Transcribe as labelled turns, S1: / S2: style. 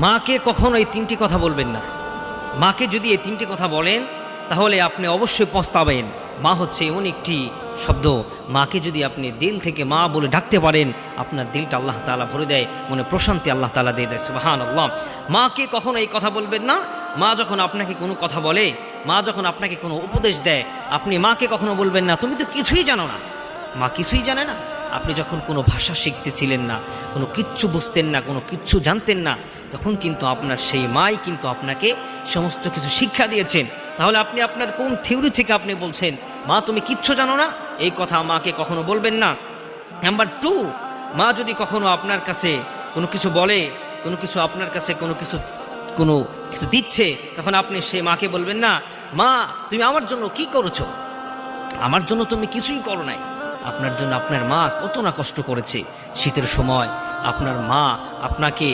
S1: মাকে কখনো এই তিনটি কথা বলবেন না। মাকে যদি এই তিনটি কথা বলেন তাহলে আপনি অবশ্যই পস্তাবেন। মা হচ্ছে এমন একটি শব্দ, মাকে যদি আপনি দিল থেকে মা বলে ডাকতে পারেন, আপনার দিলটা আল্লাহ তাআলা ভরে দেয়, মনে প্রশান্তি আল্লাহ তাআলা দিয়ে দেয়। সুবহানাল্লাহ। মাকে কখনো এই কথা বলবেন না। মা যখন আপনাকে কোনো কথা বলে, মা যখন আপনাকে কোনো উপদেশ দেয়, আপনি মাকে কখনো বলবেন না তুমি তো কিছুই জানো না। মা কিছুই জানে না। আপনি যখন কোনো ভাষা শিখতেছিলেন না, কোনো কিচ্ছু বুঝতেন না, কোনো কিচ্ছু জানতেন না, তখন কিন্তু আপনার সেই মাই কিন্তু আপনাকে সমস্ত কিছু শিক্ষা দিয়েছেন। তাহলে আপনি আপনার কোন থিওরি থেকে আপনি বলছেন মা তুমি কিচ্ছু জানো না? এই কথা মাকে কখনো বলবেন না। নাম্বার 2, মা যদি কখনো আপনার কাছে কোনো কিছু বলে, কোনো কিছু আপনার কাছে কোনো কিছু দিচ্ছে, তখন আপনি সেই মাকে বলবেন না মা তুমি আমার জন্য কি করেছো? আমার জন্য তুমি কিছুই করো নাই। আপনার জন্য আপনার মা কত না কষ্ট করেছে। শীতের সময় আপনার মা আপনাকে